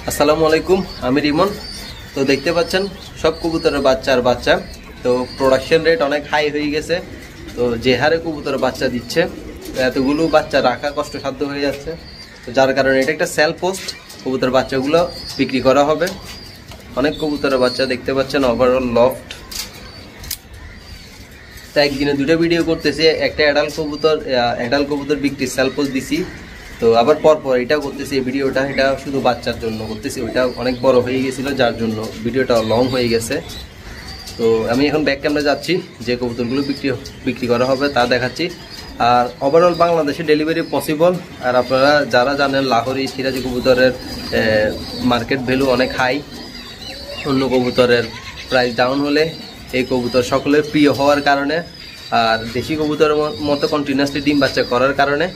আসসালামু আলাইকুম, আমি রিমন। তো দেখতে পাচ্ছেন সব কবুতরের বাচ্চা আর বাচ্চা। তো প্রোডাকশন রেট অনেক হাই হয়ে গেছে। তো যে হারে কবুতরের বাচ্চা দিচ্ছে, তো এতগুলো বাচ্চা রাখা কষ্টসাধ্য হয়ে যাচ্ছে। তো যার কারণে এটা একটা সেল পোস্ট, কবুতর বাচ্চাগুলো বিক্রি করা হবে। অনেক কবুতরের বাচ্চা দেখতে পাচ্ছেন, ওভারঅল লফট। তো একদিনে দুটো ভিডিও করতেছি, একটা অ্যাডাল্ট কবুতর বিক্রি সেল পোস্ট দিছি। তো আবার পরপর এটাও করতেছি, এই ভিডিওটা এটা শুধু বাচ্চার জন্য করতেছি। ওইটা অনেক বড় হয়ে গেছিলো, যার জন্য ভিডিওটা লং হয়ে গেছে। তো আমি এখন ব্যাক ক্যামেরা যাচ্ছি, যে কবুতরগুলো বিক্রি করা হবে তা দেখাচ্ছি। আর ওভারঅল বাংলাদেশে ডেলিভারি পসিবল। আর আপনারা যারা জানেন লাহোরি সিরাজি কবুতরের মার্কেট ভ্যালু অনেক হাই, অন্য কবুতরের প্রাইস ডাউন হলে এই কবুতর সকলের প্রিয় হওয়ার কারণে আর দেশি কবুতরের মতো কন্টিনিউয়াসলি ডিম বাচ্চা করার কারণে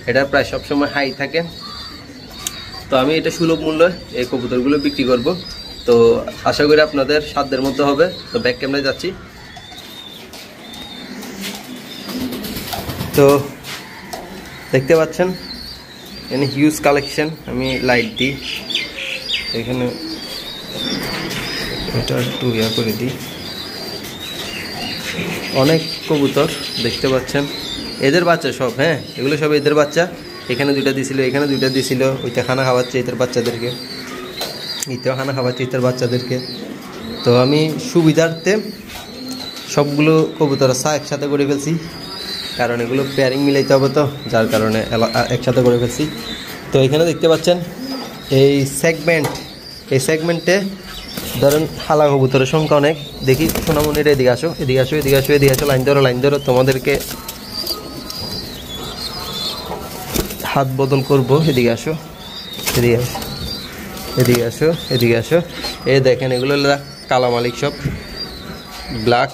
এটার প্রাইস সবসময় হাই থাকে। তো আমি এটা সুলভ মূল্যে এই কবুতরগুলো বিক্রি করব। তো আশা করি আপনাদের সাধ্যের মধ্যে হবে। তো ব্যাক ক্যামেরায় যাচ্ছি। তো দেখতে পাচ্ছেন এখানে হিউজ কালেকশন। আমি লাইট দিই এখানে, এটা একটু করে দিই। অনেক কবুতর দেখতে পাচ্ছেন, এদের বাচ্চা সব। হ্যাঁ, এগুলো সব এদের বাচ্চা। এখানে দুইটা দিছিল, এখানে দুইটা দিছিল। ওইটা খানা খাওয়াচ্ছে এদের বাচ্চাদেরকে, এতেও খানা খাওয়াচ্ছে এদের বাচ্চাদেরকে। তো আমি সুবিধার্থে সবগুলো কবুতর একসাথে করে ফেলছি, কারণ এগুলো পেয়ারিং মিলাইতে হবে, তো যার কারণে একসাথে করে ফেলছি। তো এখানে দেখতে পাচ্ছেন এই সেগমেন্টে ধরেন হালা কবুতরের সংখ্যা অনেক। দেখি সোনামণির এদিকে আসো, এদিকে আসো, এদিকে আসো, এদিকে আসো, লাইন ধরো। তোমাদেরকে হাত বদল করবো। এদিকে আসো, এদিকে আসো, এদিকে আসো, এদিকে আসো। এই দেখেন এগুলো কালা মালিক, সব ব্ল্যাক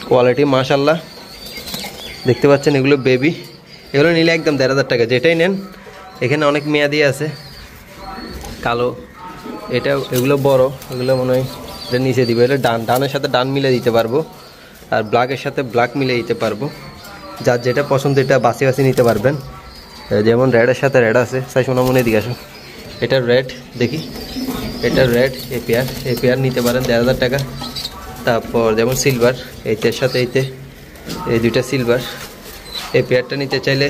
কোয়ালিটি মাশাল্লাহ। দেখতে পাচ্ছেন এগুলো বেবি। এগুলো নিলে একদম ১,৫০০ টাকা, যেটাই নেন। এখানে অনেক মেয়াদি আছে, কালো। এগুলো বড়, এগুলো মনে হয় এটা নিচে দিবে। এটা ডানের সাথে ডান মিলে দিতে পারবো, আর ব্ল্যাকের সাথে ব্ল্যাক মিলে দিতে পারবো। যার যেটা পছন্দ এটা বাছি নিতে পারবেন। যেমন রেডের সাথে রেড আছে। সাই সোনামণি দিকে আসো, এটা রেড দেখি, এটা রেড। এই পেয়ার নিতে পারেন ১,৫০০ টাকা। তারপর যেমন সিলভার, এইটার সাথে এই দুইটা সিলভার। এই পেয়ারটা নিতে চাইলে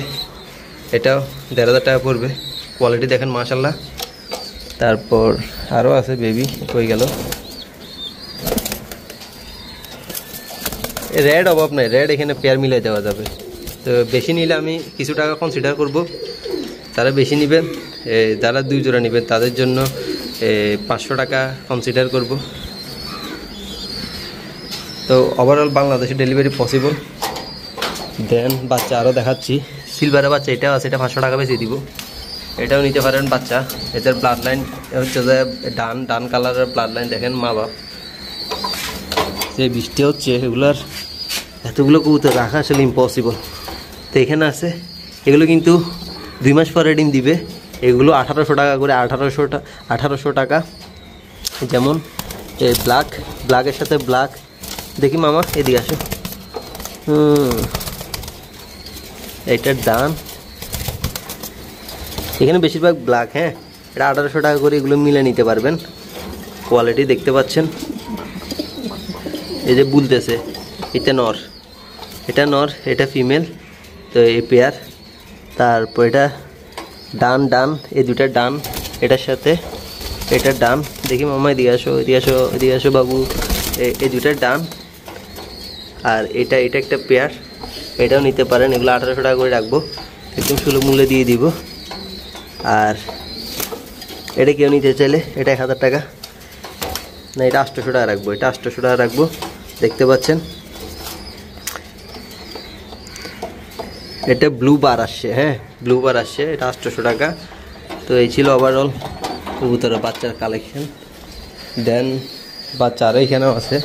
এটাও ১,৫০০ টাকা পড়বে। কোয়ালিটি দেখেন মাশাল্লাহ। তারপর আরও আছে বেবি, হয়ে গেল। রেড অভাব নাই, রেড এখানে পেয়ার মিলে দেওয়া যাবে। তো বেশি নিলে আমি কিছু টাকা কনসিডার করব। তারা বেশি নেবেন, যারা 2 জোড়া নেবেন তাদের জন্য 500 টাকা কনসিডার করব। তো ওভারঅল বাংলাদেশে ডেলিভারি পসিবল। দেন বাচ্চা আরও দেখাচ্ছি। সিলভারের বাচ্চা এটাও আছে, এটা 500 টাকা বেশি দিব। এটাও নিতে পারেন বাচ্চা। এদের ব্লাড লাইন হচ্ছে যে ডান কালারের ব্লাড লাইন। দেখেন মা বাপ, যে বৃষ্টি হচ্ছে, এতগুলো কবুতর রাখা আসলে ইম্পসিবল। তো এখানে আছে, এগুলো কিন্তু 2 মাস পরে ডিম দিবে। এগুলো 1800 টাকা করে, 1800 টাকা। যেমন এই ব্ল্যাকের সাথে ব্ল্যাক। দেখি মামা এদিকে আসো। এইটার দাম এখানে বেশিরভাগ ব্ল্যাক। হ্যাঁ, এটা 1800 টাকা করে। এগুলো মিলে নিতে পারবেন। কোয়ালিটি দেখতে পাচ্ছেন, এই যে বলতেছে এটা নর, এটা ফিমেল। তো এই পেয়ার। তারপর এটা ডান, এই দুটা ডান, এটার সাথে এটা ডান। দেখি মামা এদিকে আসো বাবু। এই দুটা ডান। আর এটা একটা পেয়ার, এটাও নিতে পারেন। এগুলো 1800 টাকা করে রাখবো, একদম সুলভ মূল্যে দিয়ে দিব। আর এটা কেউ নিতে চাইলে এটা 1000 টাকা, না এটা 800 টাকা রাখবো। এটা 800 টাকা রাখবো। দেখতে পাচ্ছেন এটা ব্লু বার আসছে। হ্যাঁ, ব্লু বার আসছে, এটা 800 টাকা। তো এই ছিল ওভারঅল কবুতরের বাচ্চার কালেকশন। দেন বাচ্চা আরও এখানেও আছে।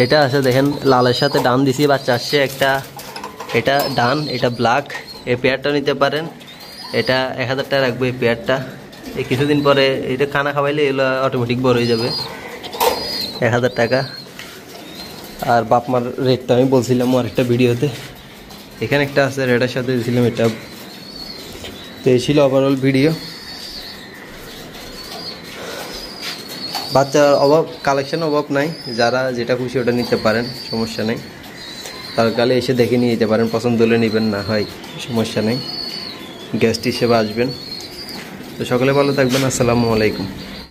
এটা আছে দেখেন, লালের সাথে ডান দিছি, বাচ্চা আসছে একটা। এটা ডান, এটা ব্ল্যাক। এই পেয়ারটা নিতে পারেন। এটা 1000 টাকা রাখবো। এই পেয়ারটা এই কিছুদিন পরে এটা খানা খাওয়াইলে এগুলো অটোমেটিক বড় হয়ে যাবে। 1000 টাকা। আর বাপমার রেটটা আমি বলছিলাম আরেকটা ভিডিওতে। এখানে একটা আছে রেডের সাথে দিয়েছিলাম এটা। তো এই ছিল ওভারঅল ভিডিও। বাচ্চার অভাব, কালেকশন অভাব নাই, যারা যেটা খুশি ওটা নিতে পারেন, সমস্যা নেই। তার কালে এসে দেখে নিয়ে যেতে পারেন, পছন্দ হলে নেবেন, না হয় সমস্যা নেই, গেস্ট হিসেবে আসবেন। তো সকলে ভালো থাকবেন, আসসালামু আলাইকুম।